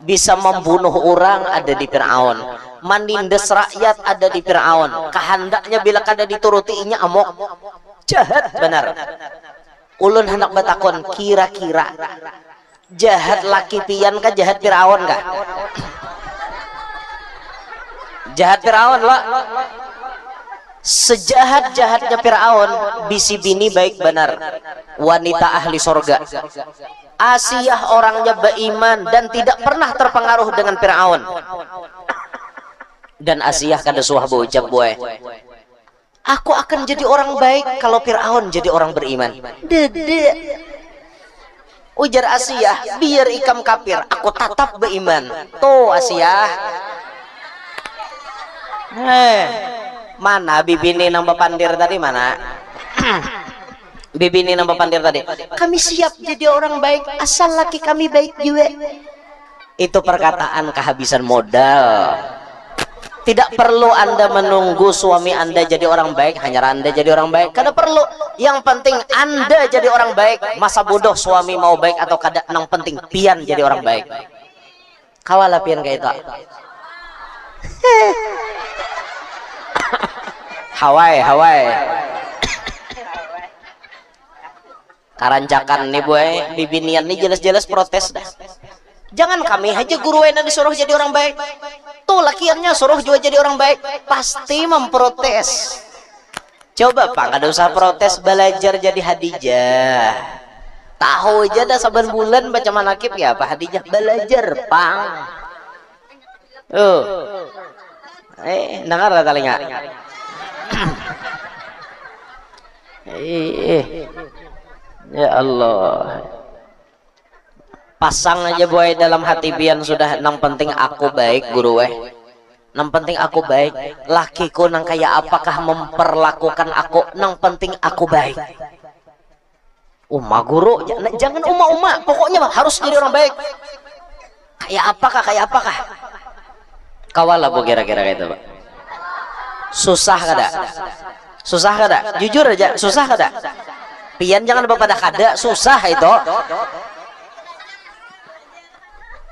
Bisa membunuh orang ada di Fir'aun. Menindas rakyat ada di Fir'aun. Kehendaknya bila kada diturutinya amok. Jahat benar. Ulun hendak batakon kira-kira jahat laki pian kah jahat Fir'aun kah? Jahat Fir'aun lah. Sejahat-jahatnya Fir'aun bisi bini baik benar, wanita ahli sorga. Asiyah orangnya beriman dan tidak pernah terpengaruh dengan Fir'aun. Dan Asiyah kada suah berucap boy, aku akan jadi orang baik kalau Fir'aun jadi orang beriman. Dede ujar Asiyah, biar ikam kafir aku tetap beriman. Tuh Asiyah. Mana bibini nambah pandir tadi mana? Bibini nambah pandir tadi. Kami siap jadi orang baik asal laki kami baik juga. Itu perkataan kehabisan modal. Tidak perlu Anda menunggu suami Anda jadi orang baik, hanya Anda jadi orang baik. Kada perlu. Yang penting Anda jadi orang baik. Masa bodoh suami mau baik atau kada, yang penting pian jadi orang baik. Kawalah pian kayak itu. Hawai karancakan nih boy, bibinian nih jelas-jelas protes dah. Jangan kami aja guru enak disuruh jadi orang baik, tuh lakiannya suruh juga jadi orang baik, pasti memprotes. Coba pak, kada usah protes, belajar jadi Hadijah. Tahu aja dah saban bulan baca manakib ya pak Hadijah, belajar pang. Dengar tak telinga? Ya Allah, pasang aja boy dalam hati pian sudah, nang penting aku baik guru nang penting aku baik, lakiku nang kayak apakah memperlakukan aku, nang penting aku baik. Guru jangan pokoknya harus jadi orang baik. Kayak apakah kawalah bu kira-kira kayak itu pak. Susah kada jujur aja, susah kada pian, jangan pada kada susah itu,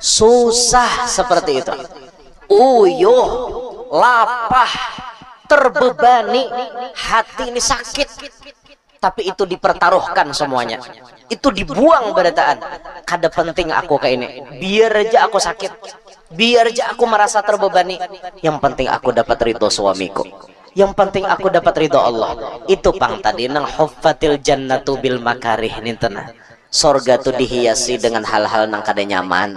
susah seperti itu. Uyuh, lapah, terbebani, hati ini sakit, tapi itu dipertaruhkan semuanya, itu dibuang berataan. Kada penting aku kayak ini, biar aja aku sakit, biar aja aku merasa terbebani, yang penting aku dapat ridho suamiku, yang penting aku dapat ridho Allah. Itu pang tadi nang huffatil jannatu bil makarih nintena, sorga tuh dihiasi dengan hal-hal nang kada nyaman.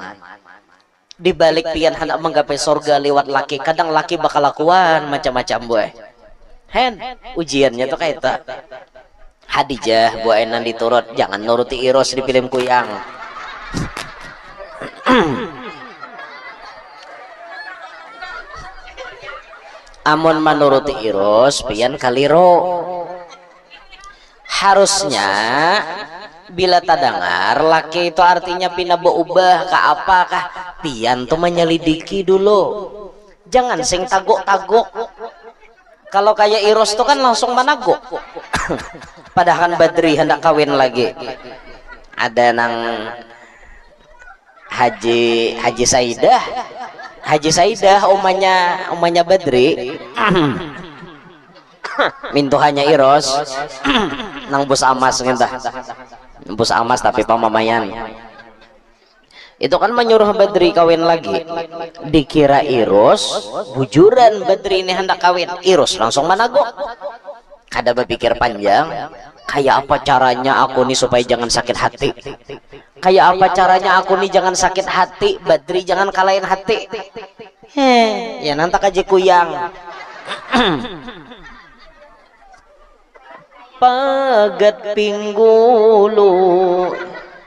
Di balik pian hendak menggapai sorga lewat laki, kadang laki bakal lakuan macam-macam boy. Ujiannya tuh kayak itu. Hadijah bu enan diturut, jangan nuruti Iros di film kuyang. Amun menuruti Iros pian kaliro. Harusnya bila tadangar laki itu artinya pina berubah ke apakah, pian tuh menyelidiki dulu, jangan sing tagok-tagok. Kalau kayak Iros tuh kan langsung menagok. Padahal Badri hendak kawin lagi, ada nang Haji Saidah umanya Badri mintuhannya Iros nang bus amas ngentah, bus amas tapi pamamayan. Itu kan menyuruh Badri kawin lagi. Dikira Irus, bujuran Badri ini hendak kawin. Irus langsung managok. Kada berpikir panjang, kayak apa caranya aku nih supaya jangan sakit hati. Kayak apa caranya aku nih jangan sakit hati, Badri jangan kalahin hati. Ya nanti aja kuyang. Pagat pinggulu,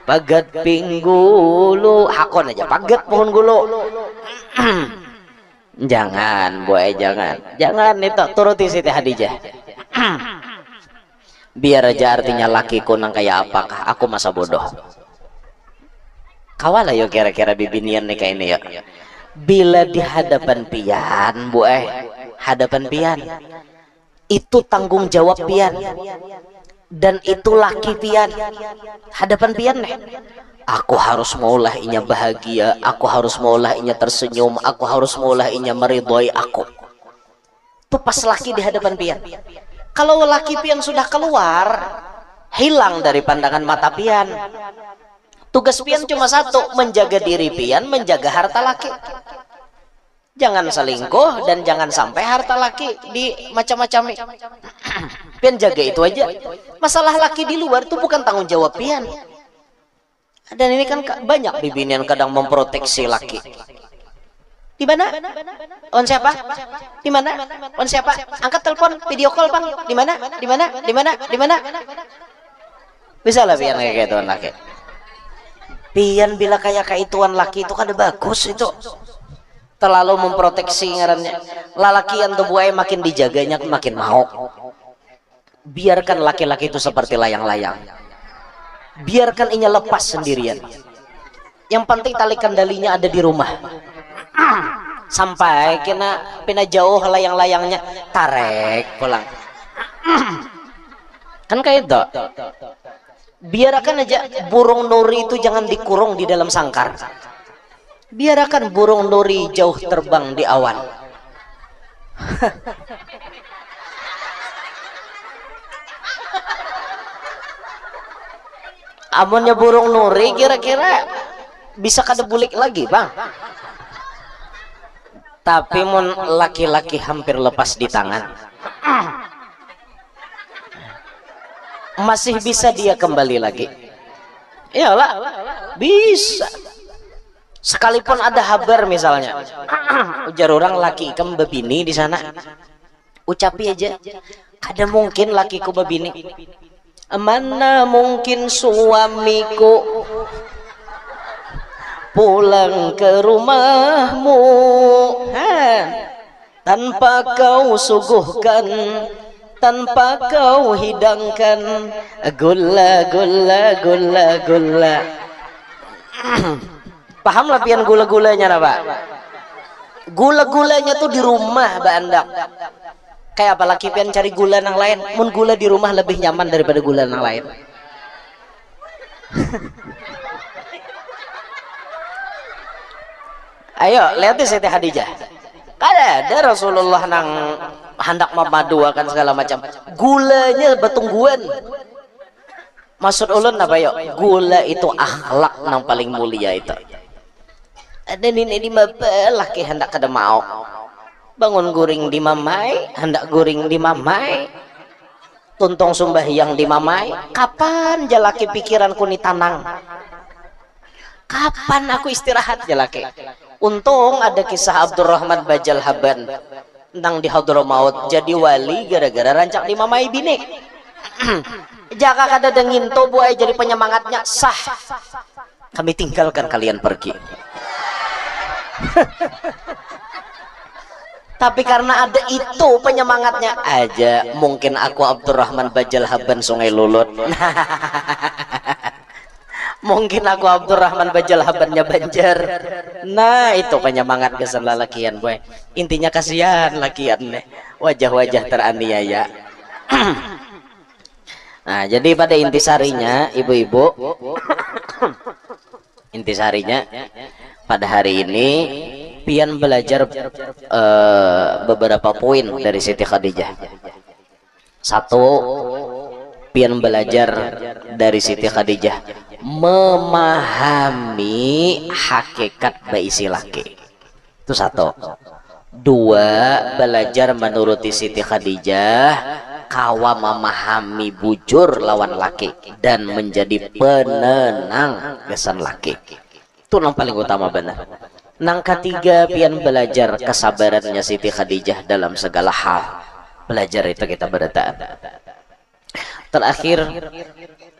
pagat pinggulu, hakon aja pagat pohon gulu. Jangan boy, jangan itu turuti Siti Hadijah. Biar aja artinya lakiku nang kayak apakah aku masa bodoh. Kawala yuk kira-kira bibinian nih kayak ini ya. Bila di hadapan pian boy, hadapan pian itu tanggung jawab pian. Dan itu laki pian, hadapan pian nih. Aku harus maulah inya bahagia, aku harus maulah inya tersenyum, aku harus maulah inya meridhoi aku. Itu pas laki di hadapan pian. Kalau laki pian sudah keluar, hilang dari pandangan mata pian. Tugas pian cuma satu, menjaga diri pian, menjaga harta laki. Jangan selingkuh dan jangan sampai harta laki di macam-macam. Pian jaga itu aja. Masalah laki di luar itu bukan tanggung jawab pian. Dan ini kan banyak bibinian kadang memproteksi laki. Di mana? On siapa? Di mana? On siapa? Angkat telepon, video call bang. Di mana? Di mana? Di mana? Di mana? Bisa lah pian kayak gitu laki. Pian bila kayak ituan laki itu kan bagus itu. Terlalu memproteksi ngarannya. Lalakian tuh buaya makin dijaganya makin mau. Biarkan laki-laki itu seperti layang-layang. Biarkan inya lepas sendirian. Yang penting tali kendalinya ada di rumah. Sampai kena jauh layang-layangnya, tarik pulang. Kan kayak itu. Biarkan aja burung nuri itu jangan dikurung di dalam sangkar. Biarkan burung nuri jauh terbang di awan. Amunnya burung nuri kira-kira bisa kada bulik lagi bang. Tapi mun laki-laki hampir lepas di tangan, masih bisa dia kembali lagi. Iyalah, bisa. Sekalipun ada habar misalnya, ujar orang laki kem bebini di sana, ucapi aja, ada mungkin lakiku bebini, mana mungkin suamiku pulang ke rumahmu tanpa kau suguhkan, tanpa kau hidangkan gula gula gula gula. Paham lah pian gula-gulanya nah pak? Gula-gulanya tuh di rumah mbak Anda. Kayak apalagi pian cari gula yang lain, mun gula di rumah lebih nyaman daripada gula yang lain. Ayo lihat Siti Hadijah. Ada Rasulullah nang hendak memaduakan segala macam. Gulanya betungguan. Maksud ulun apa yuk? Gula itu akhlak nang paling mulia itu. Ada ini di mabelah ke hendak kada mau. Bangun guring di mamai, hendak guring di mamai. Tuntong sembahyang di mamai. Kapan jalaki pikiranku ni tanang? Kapan aku istirahat jalaki? Untung ada kisah Abdurrahman Bajal Haban tentang di Hadramaut jadi wali gara-gara rancak di mamai bini. Jaka kada dengin to buai jadi penyemangatnya sah. Kami tinggalkan kalian pergi. Tapi karena ada itu penyemangatnya aja, mungkin aku Abdurrahman Bajal Haban Sungai Lulut. Mungkin aku Abdurrahman Bajal Habannya Banjar. Nah itu penyemangat kesan lalakian boy. Intinya kasihan lakian nih, wajah-wajah teraniaya. Nah jadi pada intisarinya ibu-ibu, intisarinya pada hari ini pian belajar beberapa poin dari Siti Khadijah. Satu, pian belajar dari Siti Khadijah memahami hakikat baisi laki. Itu satu. Dua, belajar menuruti Siti Khadijah, kawa memahami bujur lawan laki dan menjadi penenang kesan laki. Itu yang paling utama benar. Nang ketiga, pian belajar kesabarannya Siti Khadijah dalam segala hal. Belajar itu kita bertahan. Terakhir,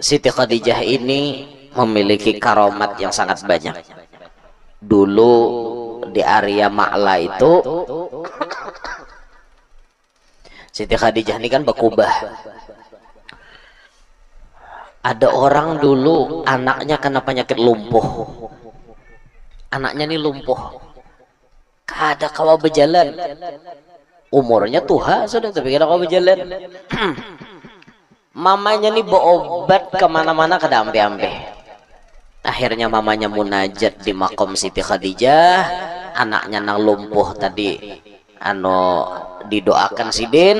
Siti Khadijah ini memiliki karomat yang sangat banyak. Dulu di area Ma'la itu, Siti Khadijah ini kan berkubah. Ada orang dulu anaknya kena penyakit lumpuh. Anaknya ini lumpuh, kada kawa berjalan, umurnya tua sudah tapi kada kawa berjalan. Mamanya nih berobat kemana-mana kada ampe-ampe. Akhirnya mamanya munajat di makom Siti Khadijah, anaknya nang lumpuh tadi didoakan sidin,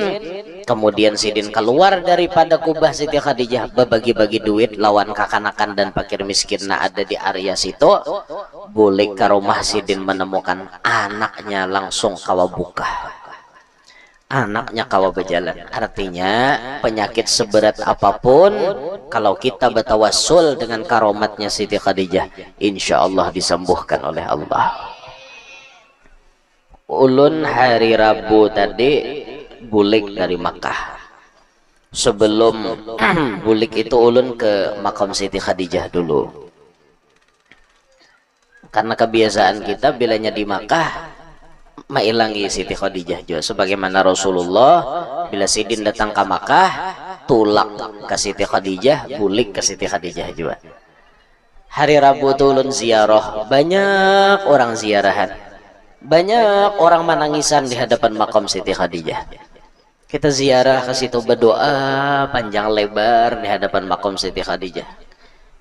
kemudian sidin keluar daripada kubah Siti Khadijah, berbagi-bagi duit lawan kakanakan dan fakir miskin nah ada di area situ. Boleh ke rumah sidin menemukan anaknya langsung kawa buka, anaknya kawa berjalan. Artinya penyakit seberat apapun, kalau kita bertawassul dengan karomatnya Siti Khadijah, insya Allah disembuhkan oleh Allah. Ulun hari Rabu tadi bulik dari Makkah. Sebelum bulik itu ulun ke makam Siti Khadijah dulu. Karena kebiasaan kita bilanya di Makkah mailangi Siti Khadijah juga, sebagaimana Rasulullah bila sidin datang ke Makkah tulak ke Siti Khadijah, bulik ke Siti Khadijah juga. Hari Rabu itu ulun ziarah, banyak orang ziarahan, banyak orang menangisan di hadapan makam Siti Khadijah. Kita ziarah ke situ, berdoa panjang lebar di hadapan makam Siti Khadijah.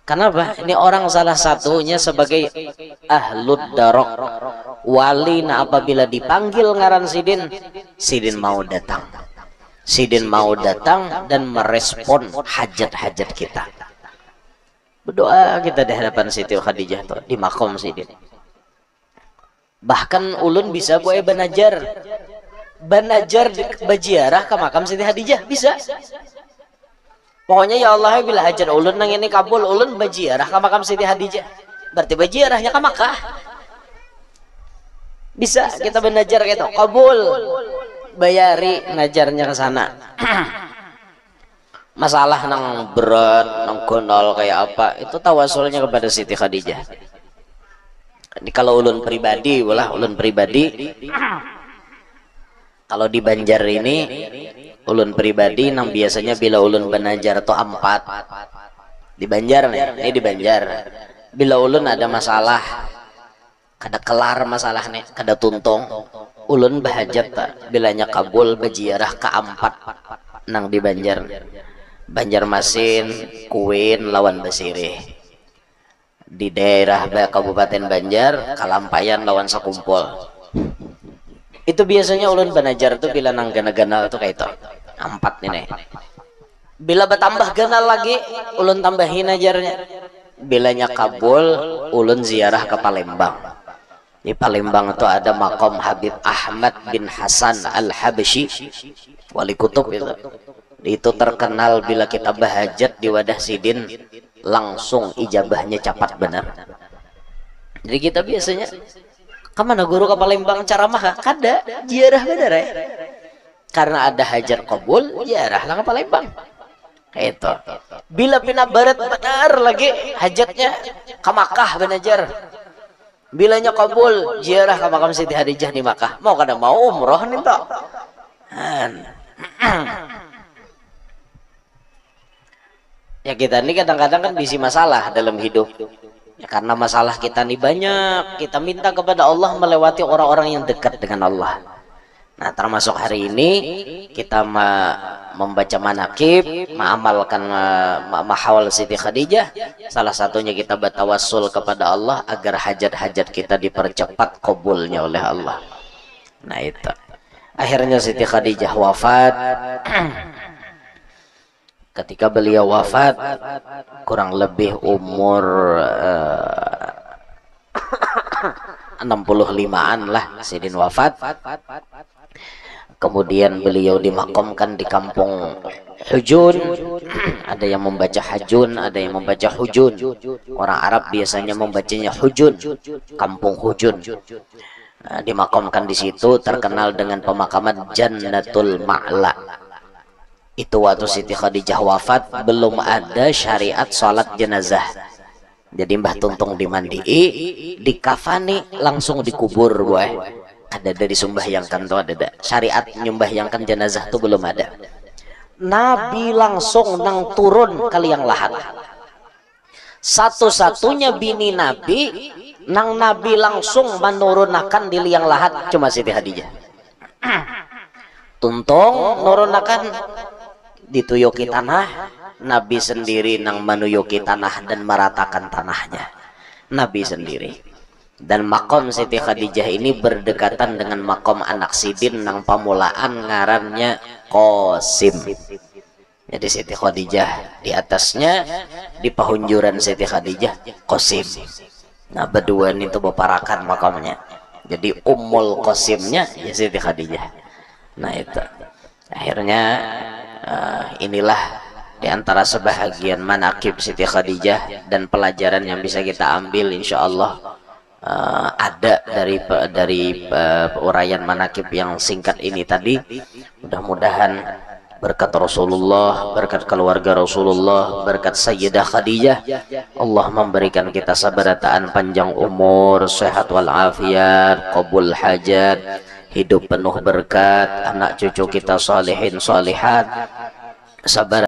Kenapa? Ini orang salah satunya sebagai ahlud darok, wali. Nah apabila dipanggil ngaran sidin, sidin mau datang, sidin mau datang dan merespon hajat-hajat kita. Berdoa kita di hadapan Siti Khadijah tuh, di makom sidin. Bahkan ulun bisa boleh banajar bajiarah ke makam Siti Khadijah, bisa. Pokoknya ya Allah bila hajat ulun nang ini kabul, ulun bajiarah ke makam Siti Khadijah, berarti bajiarahnya ke Makkah. Bisa kita belajar gitu, kabul, bayari najarnya ke sana. Masalah nang berat, nang gondol kayak apa, itu tawasulnya kepada Siti Khadijah. Ini kalau ulun pribadi, ulun pribadi, kalau di Banjar ini, ulun pribadi nang biasanya bila ulun banajar tuh 4 di Banjar nih, ini di Banjar. Bila ulun ada masalah, kada kelar masalah nih, kada tuntung, ulun bahajat tak, bilanya kabul bajiarah ke 4 nang di Banjar. Banjarmasin, Kuin, lawan Basirih. Di daerah Kabupaten Banjar, Kalampayan lawan Sakumpul. Itu biasanya ulun banajar tuh bila nang gana-gana tuh kayak itu 4 nih. Bila bertambah ganal lagi, ulun tambahin ajarnya. Bilanya kabul, ulun ziarah ke Palembang. Di Palembang itu ada makom Habib Ahmad bin Hasan Al-Habsyi, wali kutub itu. Itu terkenal bila kita bahajat di wadah sidin, langsung ijabahnya cepat benar. Jadi kita biasanya kemana guru ke Palembang ceramah kada ziarah bener ya, karena ada hajat kabul ziarah lah ke Palembang itu. Bila pina barat benar lagi hajatnya ke Makkah benajar, bilanya kabul ziarah ke makam Siti Khadijah di Makkah, mau kada mau umroh nih toh. Ya kita ini kadang-kadang kan bisi masalah dalam hidup. Ya, karena masalah kita nih banyak, kita minta kepada Allah melewati orang-orang yang dekat dengan Allah. Nah termasuk hari ini kita membaca manakib, mengamalkan mahawal Siti Khadijah. Salah satunya kita bertawassul kepada Allah agar hajat-hajat kita dipercepat kabulnya oleh Allah. Nah itu. Akhirnya Siti Khadijah wafat. ketika beliau wafat kurang lebih umur 65-an lah Sidin wafat. Kemudian beliau dimakamkan di kampung Hujun. Ada yang membaca Hajun, ada yang membaca Hujun. Orang Arab biasanya membacanya Hujun, kampung Hujun. Nah, dimakamkan di situ, terkenal dengan pemakaman Jannatul Ma'la. Itu waktu Siti Khadijah wafat belum ada syariat sholat jenazah. Jadi Mbah Tuntung dimandii, dikafani, langsung dikubur, boy. Ada dari sembahyangkan tuh ada. Syariat nyembahyangkan jenazah tuh belum ada. Nabi langsung nang turun ke liang lahat. Satu-satunya bini Nabi nang Nabi langsung menurunkan di liang lahat cuma Siti Khadijah. Tuntung nurunakan dituyuki tanah, Nabi sendiri nang menuyuki tanah dan meratakan tanahnya. Nabi sendiri. Dan makom Siti Khadijah ini berdekatan dengan makom anak Sidin nang pamulaan ngarannya Qasim. Jadi Siti Khadijah di atasnya, di pahunjuran Siti Khadijah Qasim. Nah berdua itu beparakan makomnya. Jadi Ummul Qasimnya ya Siti Khadijah. Nah itu akhirnya inilah diantara sebahagian manakib Siti Khadijah dan pelajaran yang bisa kita ambil insya Allah. Ada dari uraian manakib yang singkat ini tadi. Mudah-mudahan berkat Rasulullah, berkat keluarga Rasulullah, berkat Sayyidah Khadijah, Allah memberikan kita sabarataan panjang umur, sehat walafiat, qabul hajat, hidup penuh berkat, anak cucu kita salihin salihat, sabar